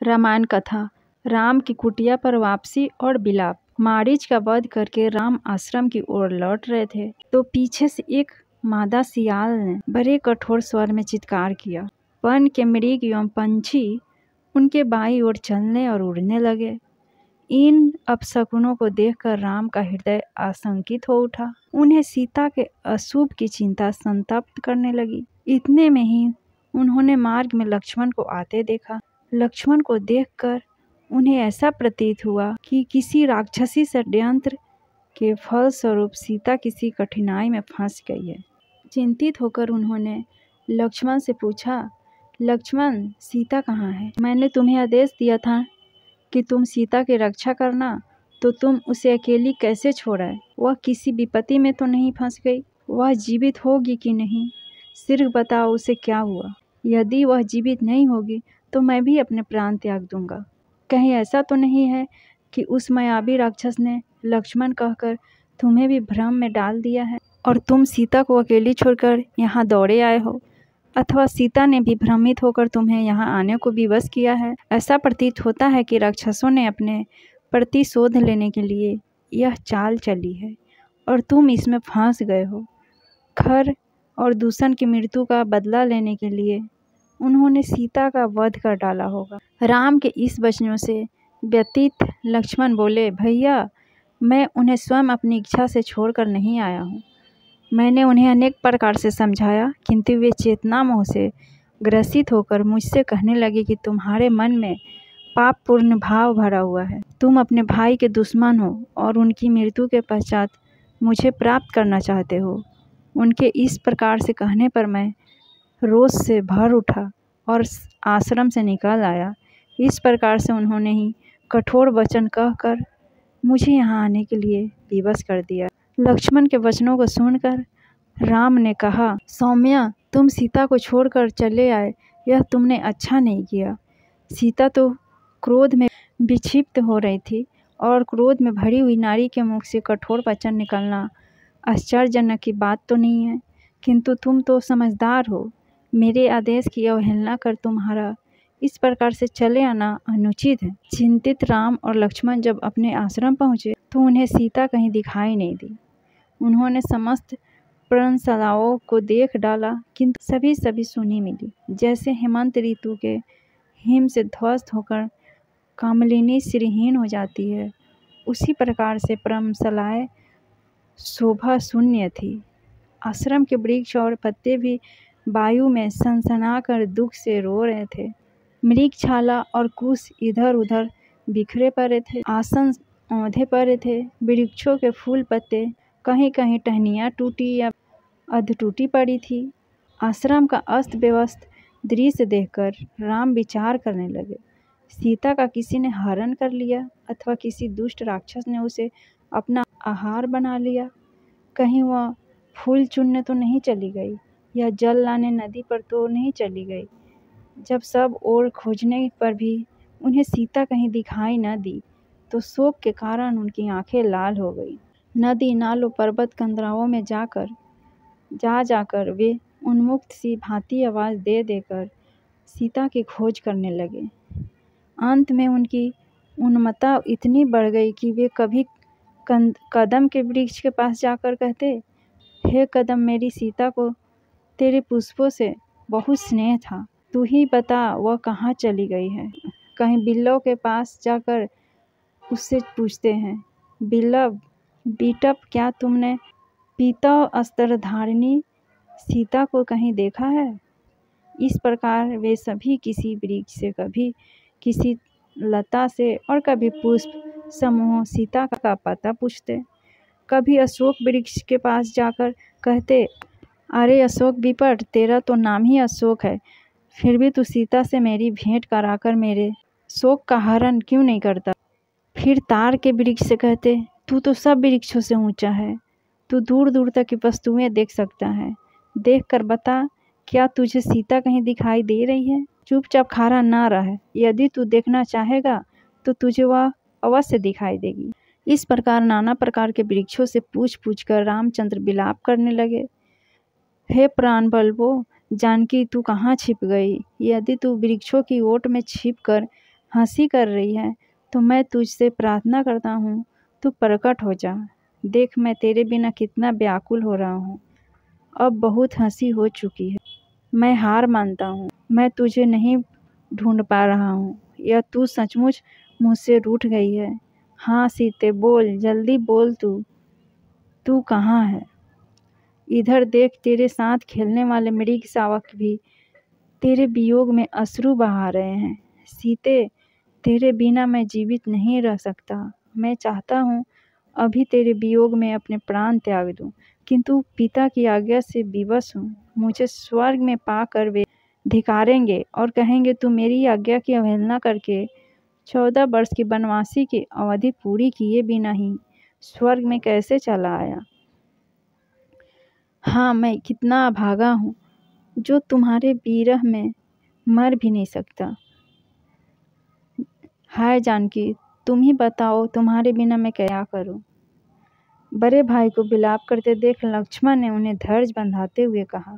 रामायण कथा। राम की कुटिया पर वापसी और विलाप। मारीच का वध करके राम आश्रम की ओर लौट रहे थे तो पीछे से एक मादा सियाल ने बड़े कठोर स्वर में चित्कार किया। वन के मृग एवं पंछी उनके बाईं ओर चलने और उड़ने लगे। इन अपशकुनों को देखकर राम का हृदय आशंकित हो उठा। उन्हें सीता के अशुभ की चिंता संतप्त करने लगी। इतने में ही उन्होंने मार्ग में लक्ष्मण को आते देखा। लक्ष्मण को देखकर उन्हें ऐसा प्रतीत हुआ कि किसी राक्षसी षड्यंत्र के फलस्वरूप सीता किसी कठिनाई में फंस गई है। चिंतित होकर उन्होंने लक्ष्मण से पूछा, लक्ष्मण, सीता कहाँ है? मैंने तुम्हें आदेश दिया था कि तुम सीता की रक्षा करना, तो तुम उसे अकेली कैसे छोड़ाए? वह किसी विपत्ति में तो नहीं फंस गई? वह जीवित होगी कि नहीं? सिर्फ बताओ उसे क्या हुआ। यदि वह जीवित नहीं होगी तो मैं भी अपने प्राण त्याग दूंगा। कहीं ऐसा तो नहीं है कि उस मायावी राक्षस ने लक्ष्मण कहकर तुम्हें भी भ्रम में डाल दिया है और तुम सीता को अकेली छोड़कर यहाँ दौड़े आए हो, अथवा सीता ने भी भ्रमित होकर तुम्हें यहाँ आने को विवश किया है। ऐसा प्रतीत होता है कि राक्षसों ने अपने प्रतिशोध लेने के लिए यह चाल चली है और तुम इसमें फंस गए हो। खर और दूषण की मृत्यु का बदला लेने के लिए उन्होंने सीता का वध कर डाला होगा। राम के इस वचनों से व्यतीत लक्ष्मण बोले, भैया, मैं उन्हें स्वयं अपनी इच्छा से छोड़कर नहीं आया हूँ। मैंने उन्हें अनेक प्रकार से समझाया, किंतु वे चेतना मोह से ग्रसित होकर मुझसे कहने लगे कि तुम्हारे मन में पापपूर्ण भाव भरा हुआ है। तुम अपने भाई के दुश्मन हो और उनकी मृत्यु के पश्चात मुझे प्राप्त करना चाहते हो। उनके इस प्रकार से कहने पर मैं रोष से भर उठा और आश्रम से निकल आया। इस प्रकार से उन्होंने ही कठोर वचन कहकर मुझे यहाँ आने के लिए विवश कर दिया। लक्ष्मण के वचनों को सुनकर राम ने कहा, सौम्या, तुम सीता को छोड़कर चले आए, यह तुमने अच्छा नहीं किया। सीता तो क्रोध में विक्षिप्त हो रही थी और क्रोध में भरी हुई नारी के मुख से कठोर वचन निकलना आश्चर्यजनक की बात तो नहीं है, किंतु तुम तो समझदार हो। मेरे आदेश की अवहेलना कर तुम्हारा इस प्रकार से चले आना अनुचित है। चिंतित राम और लक्ष्मण जब अपने आश्रम पहुँचे तो उन्हें सीता कहीं दिखाई नहीं दी। उन्होंने समस्त पर्णशालाओं को देख डाला, किंतु सभी सूनी मिली। जैसे हेमंत ऋतु के हिम से ध्वस्त होकर कामलिनी श्रीहीन हो जाती है, उसी प्रकार से पर्णशालाएं शोभा शून्य थी। आश्रम के वृक्ष और पत्ते भी वायु में सनसनाकर दुख से रो रहे थे। मृगछाला और कुश इधर उधर बिखरे पड़े थे, आसन औंधे पड़े थे। वृक्षों के फूल पत्ते कहीं कहीं टहनियाँ टूटी या अध टूटी पड़ी थी। आश्रम का अस्त व्यस्त दृश्य देखकर राम विचार करने लगे, सीता का किसी ने हरण कर लिया अथवा किसी दुष्ट राक्षस ने उसे अपना आहार बना लिया। कहीं वह फूल चुनने तो नहीं चली गई या जल लाने नदी पर तो नहीं चली गई। जब सब ओर खोजने पर भी उन्हें सीता कहीं दिखाई न दी तो शोक के कारण उनकी आंखें लाल हो गई। नदी नालों पर्वत कंदराओं में जाकर वे उन्मुक्त सी भांति आवाज़ दे देकर सीता की खोज करने लगे। अंत में उनकी उन्मत्तता इतनी बढ़ गई कि वे कभी कदम के वृक्ष के पास जाकर कहते, हे कदम, मेरी सीता को तेरे पुष्पों से बहुत स्नेह था, तू ही बता वह कहाँ चली गई है। कहीं बिल्लों के पास जाकर उससे पूछते हैं, बिल्लव बीटप, क्या तुमने पीतव अस्त्र धारिणी सीता को कहीं देखा है? इस प्रकार वे सभी किसी वृक्ष से, कभी किसी लता से और कभी पुष्प समूह सीता का पता पूछते। कभी अशोक वृक्ष के पास जाकर कहते, अरे अशोक विपट, तेरा तो नाम ही अशोक है, फिर भी तू सीता से मेरी भेंट कराकर मेरे शोक का हरण क्यों नहीं करता। फिर तार के वृक्ष से कहते, तू तो सब वृक्षों से ऊंचा है, तू दूर दूर तक की वस्तुएं देख सकता है, देख कर बता, क्या तुझे सीता कहीं दिखाई दे रही है? चुपचाप खड़ा ना रह, यदि तू देखना चाहेगा तो तुझे वह अवश्य दिखाई देगी। इस प्रकार नाना प्रकार के वृक्षों से पूछ कर रामचंद्र विलाप करने लगे, हे प्राण बल्बो, जानकी तू कहाँ छिप गई? यदि तू वृक्षों की ओट में छिप कर हंसी कर रही है तो मैं तुझसे प्रार्थना करता हूँ, तू प्रकट हो जा। देख मैं तेरे बिना कितना व्याकुल हो रहा हूँ। अब बहुत हंसी हो चुकी है। मैं हार मानता हूँ। मैं तुझे नहीं ढूंढ पा रहा हूँ या तू सचमुच मुझसे रूठ गई है। हाँ सीते बोल, जल्दी बोल, तू कहाँ है? इधर देख, तेरे साथ खेलने वाले मृग शावक भी तेरे वियोग में अश्रु बहा रहे हैं। सीते, तेरे बिना मैं जीवित नहीं रह सकता। मैं चाहता हूँ अभी तेरे वियोग में अपने प्राण त्याग दूं, किंतु पिता की आज्ञा से विवश हूँ। मुझे स्वर्ग में पाकर वे धिक्कारेंगे और कहेंगे, तू मेरी आज्ञा की अवहेलना करके 14 वर्ष की वनवासी की अवधि पूरी किए बिना ही स्वर्ग में कैसे चला आया? हाँ, मैं कितना अभागा हूँ जो तुम्हारे विरह में मर भी नहीं सकता। हाय जानकी, तुम ही बताओ तुम्हारे बिना मैं क्या करूं? बड़े भाई को विलाप करते देख लक्ष्मण ने उन्हें धैर्य बंधाते हुए कहा,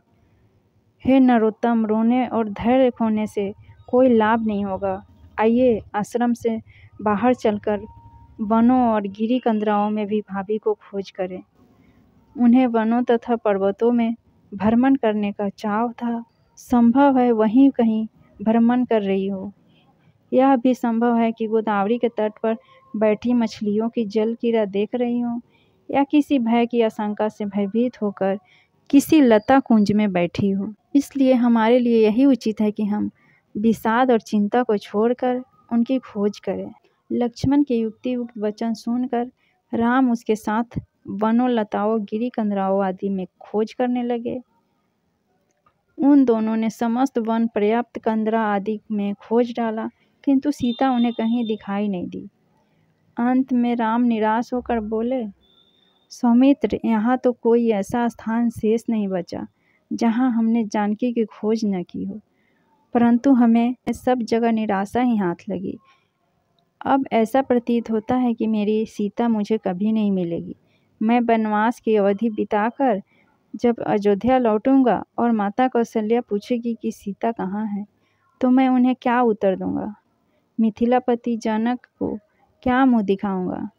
हे नरोत्तम, रोने और धैर्य खोने से कोई लाभ नहीं होगा। आइए आश्रम से बाहर चलकर वनों और गिरी कंदराओं में भी भाभी को खोज करें। उन्हें वनों तथा पर्वतों में भ्रमण करने का चाव था। संभव है वहीं कहीं भ्रमण कर रही हो। यह भी संभव है कि गोदावरी के तट पर बैठी मछलियों की जल क्रीड़ा देख रही हो या किसी भय की आशंका से भयभीत होकर किसी लता कुंज में बैठी हो। इसलिए हमारे लिए यही उचित है कि हम विषाद और चिंता को छोड़कर उनकी खोज करें। लक्ष्मण के युक्तियुक्त वचन सुनकर राम उसके साथ वनों, लताओं, गिरी कंदराओं आदि में खोज करने लगे। उन दोनों ने समस्त वन, पर्याप्त कंदरा आदि में खोज डाला, किंतु सीता उन्हें कहीं दिखाई नहीं दी। अंत में राम निराश होकर बोले, सौमित्र, यहाँ तो कोई ऐसा स्थान शेष नहीं बचा जहाँ हमने जानकी की खोज न की हो, परंतु हमें सब जगह निराशा ही हाथ लगी। अब ऐसा प्रतीत होता है कि मेरी सीता मुझे कभी नहीं मिलेगी। मैं वनवास की अवधि बिताकर जब अयोध्या लौटूंगा और माता कौशल्या पूछेगी कि सीता कहाँ है, तो मैं उन्हें क्या उत्तर दूंगा? मिथिलापति जनक को क्या मुँह दिखाऊंगा?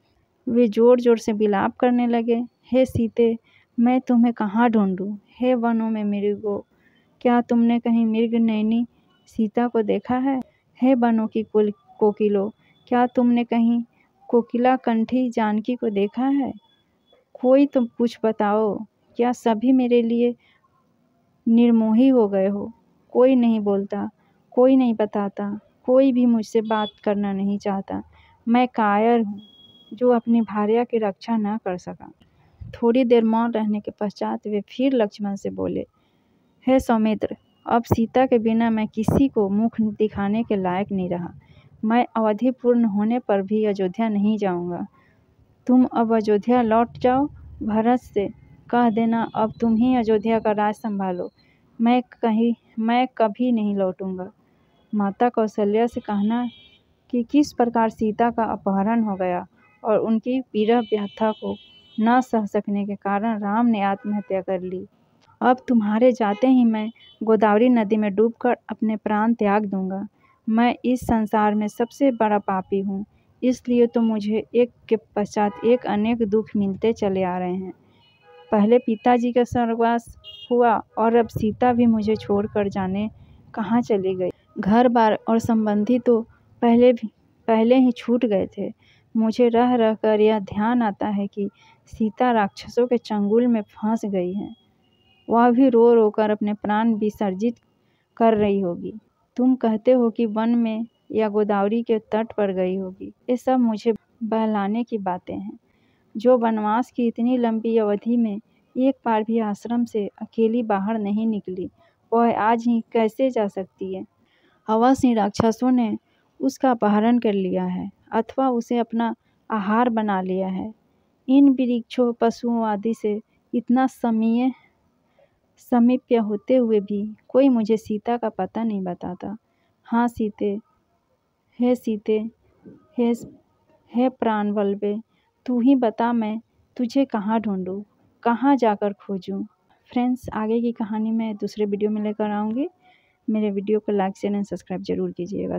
वे जोर जोर से विलाप करने लगे, हे सीते, मैं तुम्हें कहाँ ढूंढूं? हे वनों में मृगों, क्या तुमने कहीं मृग नैनी सीता को देखा है? हे वनों की कोकिलों, क्या तुमने कहीं कोकिला कंठी जानकी को देखा है? कोई तुम कुछ बताओ, क्या सभी मेरे लिए निर्मोही हो गए हो? कोई नहीं बोलता, कोई नहीं बताता, कोई भी मुझसे बात करना नहीं चाहता। मैं कायर हूँ जो अपनी भार्या की रक्षा न कर सका। थोड़ी देर मौन रहने के पश्चात वे फिर लक्ष्मण से बोले, हे सौमित्र, अब सीता के बिना मैं किसी को मुख दिखाने के लायक नहीं रहा। मैं अवधि पूर्ण होने पर भी अयोध्या नहीं जाऊंगा। तुम अब अयोध्या लौट जाओ। भरत से कह देना अब तुम ही अयोध्या का राज संभालो। मैं कभी नहीं लौटूंगा। माता कौशल्या से कहना कि किस प्रकार सीता का अपहरण हो गया और उनकी विरह व्यथा को न सह सकने के कारण राम ने आत्महत्या कर ली। अब तुम्हारे जाते ही मैं गोदावरी नदी में डूबकर अपने प्राण त्याग दूंगा। मैं इस संसार में सबसे बड़ा पापी हूँ, इसलिए तो मुझे एक के पश्चात एक अनेक दुख मिलते चले आ रहे हैं। पहले पिताजी का स्वर्गवास हुआ और अब सीता भी मुझे छोड़कर जाने कहाँ चली गई। घर बार और संबंधी तो पहले ही छूट गए थे। मुझे रह रह कर यह ध्यान आता है कि सीता राक्षसों के चंगुल में फंस गई है। वह भी रो रो कर अपने प्राण विसर्जित कर रही होगी। तुम कहते हो कि वन में या गोदावरी के तट पर गई होगी। ये सब मुझे बहलाने की बातें हैं। जो वनवास की इतनी लंबी अवधि में एक बार भी आश्रम से अकेली बाहर नहीं निकली, वह आज ही कैसे जा सकती है? अवश्य राक्षसों ने उसका अपहरण कर लिया है अथवा उसे अपना आहार बना लिया है। इन वृक्षों, पशुओं आदि से इतना समीप्य होते हुए भी कोई मुझे सीता का पता नहीं बताता। हाँ सीते, हे हे प्राण वल्लभे, तू ही बता, मैं तुझे कहाँ ढूंढूं, कहाँ जाकर खोजूं? फ्रेंड्स, आगे की कहानी मैं दूसरे वीडियो में लेकर आऊँगी। मेरे वीडियो को लाइक, शेयर एंड सब्सक्राइब जरूर कीजिएगा।